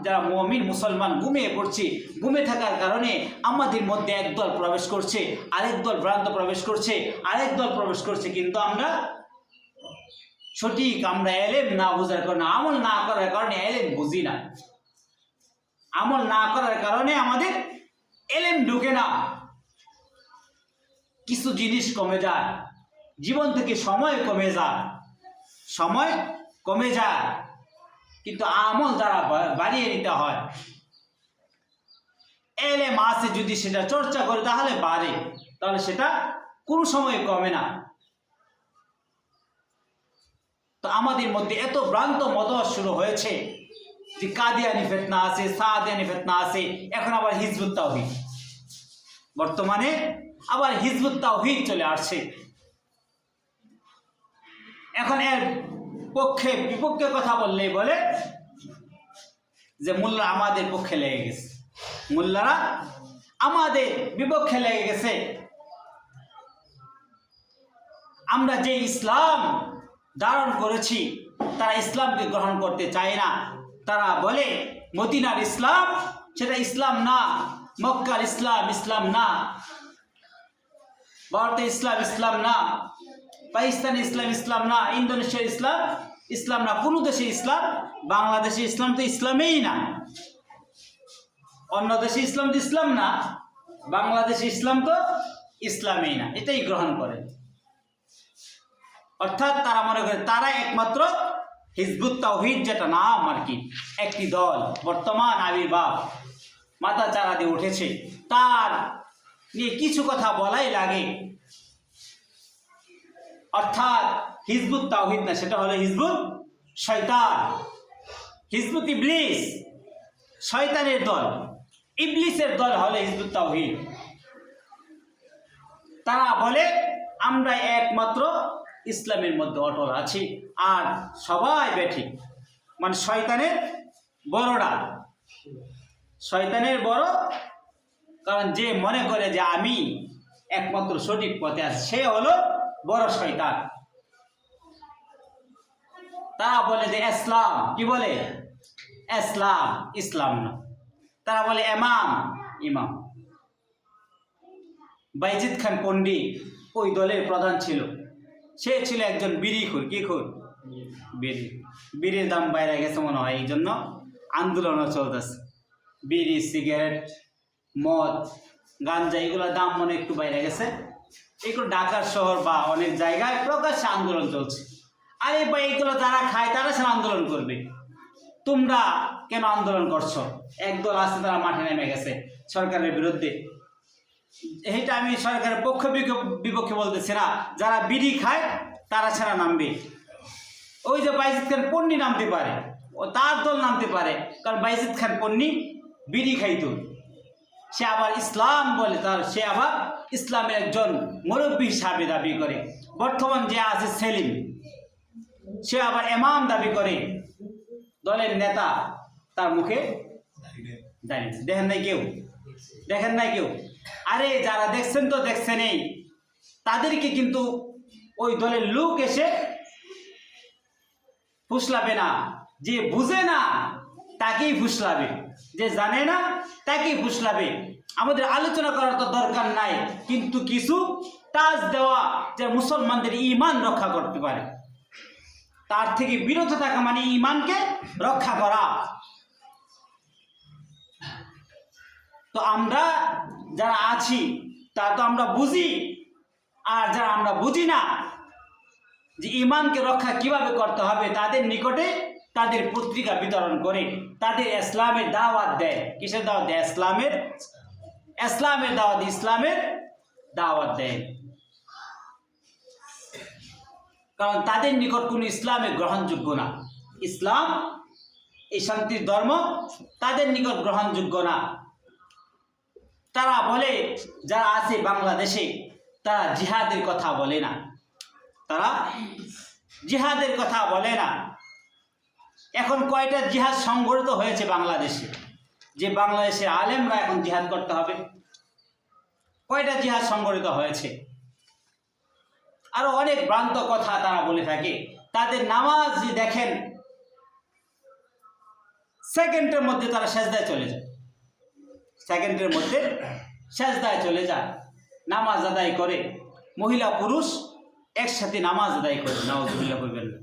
যারা মুমিন মুসলমান ঘুমিয়ে পড়ছি, ঘুমে থাকার কারণে আমাদের মধ্যে একদল প্রবেশ করছে, আরেক দল ভ্রান্ত প্রবেশ করছে, আরেক দল প্রবেশ করছে, কিন্তু আমরা সঠিক আমরা এলেম না বোঝার কারণে, আমল না করার কারণে এলেম বুঝি না, আমল না করার কারণে আমাদের এলেম ঢুকে না, কিছু জিনিস কমে যায়, জীবন থেকে সময় কমে যায়, সময় কমে যায়, কিন্তু আমল দ্বারা বাড়িয়ে নিতে হয়। এলেম আছে যদি সেটা চর্চা করে তাহলে বাড়ে, তাহলে সেটা কোনো সময় কমে না। তো আমাদের মধ্যে এত ভ্রান্ত মতবাদ শুরু হয়েছে যে কাদিয়ানি ফিতনা আছে, সাদিয়ানি ফিতনা আছে, এখন আবার হিজবুত তাওহীদ, বর্তমানে আবার হিজবুত তাওহীদ চলে আসছে। এখন এর পক্ষে বিপক্ষে কথা বললেই বলে যে মোল্লা আমাদের পক্ষে লেগে গেছে, মোল্লারা আমাদের বিপক্ষে লেগে গেছে, আমরা যে ইসলাম ধারণ করেছি তারা ইসলামকে গ্রহণ করতে চায় না। তারা বলে মদিনার ইসলাম সেটা ইসলাম না, মক্কার ইসলাম ইসলাম না, ভারতের ইসলাম ইসলাম না, পাকিস্তানের ইসলাম ইসলাম না, ইন্দোনেশিয়ার ইসলাম ইসলাম না, কোনো দেশে ইসলাম, বাংলাদেশের ইসলাম তো ইসলামেই না, অন্য দেশে ইসলাম তো ইসলাম না, বাংলাদেশের ইসলাম তো ইসলামেই না, এটাই গ্রহণ করে। অর্থাৎ তারা মনে করে তারা একমাত্র হিজবুত তাওহীদ যেটা নাম আর কি, একটি দল বর্তমান আবির্ভাব মাথা চারা দিয়ে উঠেছে, তার নিয়ে কিছু কথা বলাই লাগে। অর্থাৎ হিজবুত তাওহীদ না, সেটা হলো হিজবুত শয়তান, হিজবুত ইবলিস, শয়তানের দল, ইবলিসের দল হলো হিজবুত তাওহীদ। তারা বলে আমরা একমাত্র ইসলামের মধ্যে অটল আছি, আর সবাই বেঠিক, মানে শয়তানের বড়রা, শয়তানের বড়, কারণ যে মনে করে যে আমি একমাত্র সঠিক পথে আছি সে হলো বড় শয়তান। তারা বলে যে ইসলাম, কি বলে ইসলাম, ইসলাম না, তারা বলে ইমাম, ইমাম। বাইজিদ খান পন্ডিত ওই দলের প্রধান ছিল, সে ছিল একজন বিড়িখোর, কি খোর, বিড়ি, বিড়ির দাম বাইরে গেছে মনে হয়, এই জন্য আন্দোলনও চলতেছে, বিড়ি, সিগারেট, মদ, গাঞ্জা এগুলোর দাম মনে একটু বাইরে গেছে, এগুলো ঢাকার শহর বা অনেক জায়গায় প্রকাশ্যে আন্দোলন চলছে। আরে ভাই এগুলো যারা খায় তারা সে আন্দোলন করবে, তোমরা কেন আন্দোলন করছো? একদল আছে তারা মাঠে নেমে গেছে সরকারের বিরুদ্ধে, এইটা আমি সরকারের পক্ষ বিপক্ষে বলতেছি না, যারা বিড়ি খায় তারা ছাড়া নামবে। ওই যে বাইজিদ খান পন্নী নামতে পারে, ও তার দল নামতে পারে, কারণ বাইজিদ খান পন্নী বিড়ি খাইতো, সে আবার ইসলাম বলে, তার সে আবার ইসলামের একজন মুরব্বী হিসাবে দাবি করে। বর্তমান যে আছে সেলিম, সে আবার ইমাম দাবি করে, দলের নেতা, তার মুখে দাঁড়িয়ে দেখেন নাই কেউ, দেখেন নাই কেউ। আরে যারা দেখছেন তো দেখছেনই, তাদেরকে কিন্তু ওই দলের লোক এসে ফুসলাবে না, যে বুঝে না তাকেই ফুসলাবে, যে জানে না তাকেই ফুসলাবে। আমাদের আলোচনা করার তো দরকার নাই, কিন্তু কিছু টাচ দেওয়া যে মুসলমানদের ঈমান রক্ষা করতে পারে, তার থেকে বিরত থাকা মানে ঈমানকে রক্ষা করা। তো আমরা যারা আছি তা তো আমরা বুঝি, আর যারা আমরা বুঝি না যে ঈমানকে রক্ষা কিভাবে করতে হবে, তাদের নিকটে তাদের পত্রিকা বিতরণ করে তাদের ইসলামের দাওয়াত দেয়। কিসের দাওয়াত দেয়? ইসলামের দাওয়াত, ইসলামের দাওয়াত দেয়, কারণ তাদের নিকট কোনো ইসলামে গ্রহণযোগ্য না। ইসলাম এই শান্তির ধর্ম তাদের নিকট গ্রহণযোগ্য না। তারা বলে, যারা আছে বাংলাদেশে, তারা জিহাদের কথা বলে না, তারা জিহাদের কথা বলে না। এখন কয়টা জিহাদ সংগঠিত হয়েছে বাংলাদেশে, যে বাংলাদেশের আলেমরা এখন জিহাদ করতে হবে? কয়টা জিহাদ সংগঠিত হয়েছে? আরো অনেক ভ্রান্ত কথা তারা বলে থাকে। তাদের নামাজ দেখেন, সেকেন্ডের মধ্যে তারা সেজদায় চলে যায়, সেকেন্ডের মধ্যে সেজদায় চলে যায়, নামাজ আদায় করে। মহিলা পুরুষ একসাথে নামাজ আদায় করে। নাউজুবিল্লাহ করবেন না।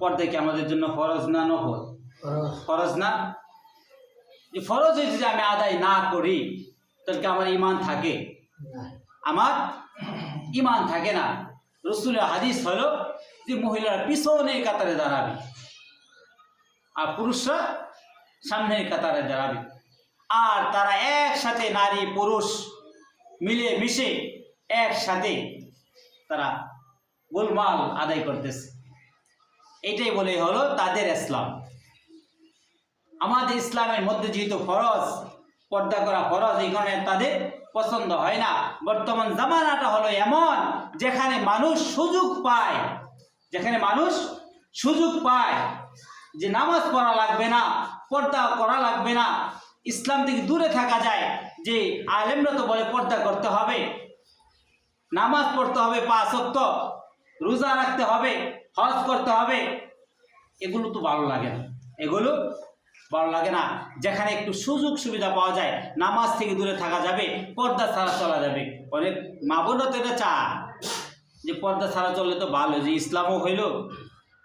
পর্দা কি আমাদের জন্য ফরজ না নফল? ফরজ না? যে ফরজ হয়েছে যে আমি আদায় না করি তাহলে আমার ইমান থাকে? আমার ইমান থাকে না। রাসূলের হাদিস হলো যে মহিলারা পিছনের কাতারে দাঁড়াবে আর পুরুষরা সামনের কাতারে দাঁড়াবে, আর তারা একসাথে নারী পুরুষ মিলে মিশে একসাথে তারা গোলমাল আদায় করতেছে। এটাই বলে হলো তাদের ইসলাম। আমাদের ইসলামের মধ্যে যেহেতু ফরজ, পর্দা করা ফরজ, এই কারণে তাদের পছন্দ হয় না। বর্তমান জামানাটা হলো এমন যেখানে মানুষ সুযোগ পায়, যেখানে মানুষ সুযোগ পায় যে নামাজ পড়া লাগবে না, পর্দা করা লাগবে না, ইসলাম থেকে দূরে থাকা যায়। যে আলেমরা তো বলে পর্দা করতে হবে, নামাজ পড়তে হবে 5 ওয়াক্ত, রোজা রাখতে হবে, হজ করতে হবে। এগুলো তো ভালো লাগে না, এগুলো ভালো লাগে না। যেখানে একটু সুযোগ সুবিধা পাওয়া যায়, নামাজ থেকে দূরে থাকা যাবে, পর্দা ছাড়া চলা যাবে। অনেক মা বোনও তো এটা চায় যে পর্দা ছাড়া চললে তো ভালো, যে ইসলামও হইল,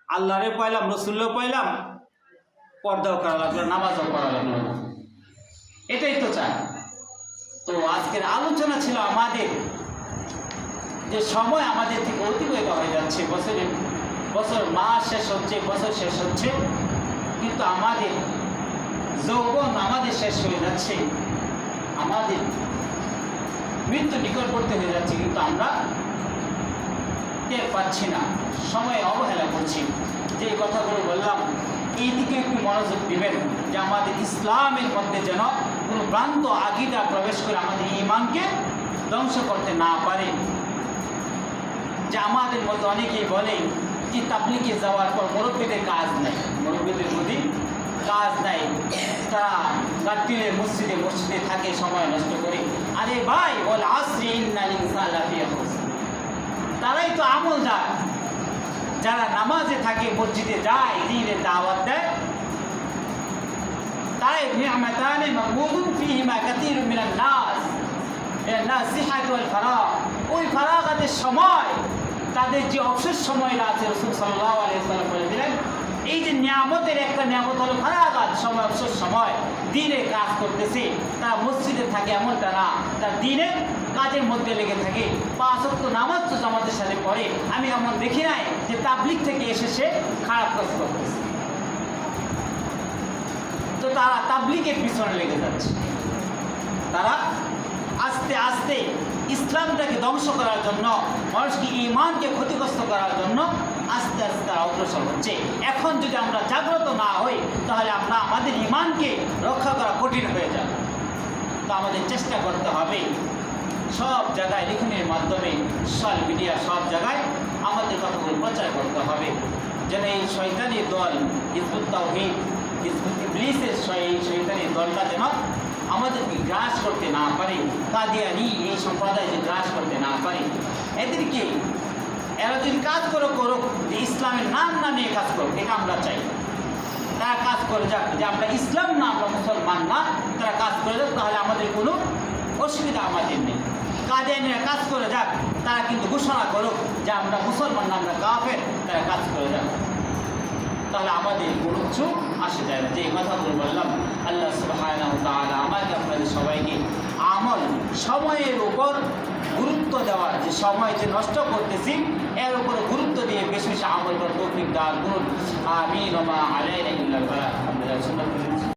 আল্লাহরে পাইলাম, রসুল্লাহ পাইলাম, পর্দাও করা লাগলো, নামাজও করা লাগলো, এটাই তো চায়। তো আজকের আলোচনা ছিল আমাদের যে সময় আমাদের থেকে অতিবাহিত হয়ে যাচ্ছে, বছর মাস শেষ হচ্ছে, বছর শেষ হচ্ছে, কিন্তু আমাদের যৌবন আমাদের শেষ হয়ে যাচ্ছে, আমাদের মৃত্যু নিকটবর্তী হয়ে যাচ্ছে, কিন্তু আমরা টের পাচ্ছি না, সময় অবহেলা করছি। যে কথাগুলো বললাম এই দিকে একটু মনোযোগ দিবেন, যে আমাদের ইসলামের মধ্যে যেন কোনো ভ্রান্ত আকীদা প্রবেশ করে আমাদের ঈমানকে ধ্বংস করতে না পারে। যে আমাদের মধ্যে অনেকেই বলে যে তাবলীগে যাওয়ার পর মুরব্বীদের কাজ নাই, মুরব্বীদের প্রতি কাজ নাই, তারা রাত্রিরে মসজিদে থাকে, সময় নষ্ট করে। আরে ভাই, ওয়াল আসরি ইন্নাল ইনসানা লাফি খুসর, তারাই তো আমলদার, যারা নামাজে থাকে, মসজিদে যায়, দ্বীনের দাওয়াত দেয়, তাই নি'মাতানি মাগবুতুন ফীহিমা কাসীরুম মিনান নাস সিহাত ওয়াল ফারাগ। ওই ফারাগাতের সময়, তাদের যে অবসর সময়টা আছে, রাসূল সাল্লাল্লাহু আলাইহি ওয়াসাল্লাম বলে দিলেন, এই যে নিয়ামতের একটা নিয়ামত হলো ফারাগাত, সময়, অবসর সময়, দ্বীনের কাজ করতেছে। তারা মসজিদে থাকে এমনটা না, তার দ্বীনের কাজের মধ্যে লেগে থাকে। 5 ওয়াক্ত নামাজ তো জামাতের সাথে পড়ে। আমি এমন দেখি নাই যে তাবলীগ থেকে এসে সে খারাপ কাজ করতেছে। তো তারা তাবলীগের পিছনে লেগে যাচ্ছে, তারা আস্তে আস্তে ইসলামটাকে ধ্বংস করার জন্য, মানুষকে ঈমানকে ক্ষতিগ্রস্ত করার জন্য আস্তে আস্তে তারা অগ্রসর হচ্ছে। এখন যদি আমরা জাগ্রত না হই তাহলে আমরা আমাদের ঈমানকে রক্ষা করা কঠিন হয়ে যাবে। তো আমাদের চেষ্টা করতে হবে সব জায়গায় লেখনের মাধ্যমে, সোশ্যাল মিডিয়া, সব জায়গায় আমাদের কথাগুলো প্রচার করতে হবে, যেন এই শয়তানি দল হিজবুত তাওহীদ, হিজবুত ইবলীসের শয়তানি দলটা যেন আমাদেরকে গ্রাস করতে না পারে, কাদিয়ানি এই সম্প্রদায় যে গ্রাস করতে না পারে। এদেরকে, এরা যদি কাজ করুক যে ইসলামের নাম না নিয়ে কাজ করুক, এটা আমরা চাই। তারা কাজ করে যাক, যে আমরা ইসলাম না, আমরা মুসলমান না, তারা কাজ করে যাক, তাহলে আমাদের কোনো অসুবিধা আমাদের নেই। কাদিয়ানিরা কাজ করে যাক, তারা কিন্তু ঘোষণা করুক যে আমরা মুসলমান না, আমরা কাফের, তারা কাজ করে যাক, তাহলে আমাদের কোনো কিছু আসে যায় না। যে কথাগুলো বললাম, আল্লাহ সুবহানাহু ওয়া তাআলা আমাকে আপনাদের সবাইকে আমল, সময়ের উপর গুরুত্ব দেওয়ার, যে সময় যে নষ্ট করতেছি এর উপরে গুরুত্ব দিয়ে বেশি বেশি আমল করার তৌফিক দান করুন। আমিন ওয়া মা আলাইনা ইল্লাল বালাগ।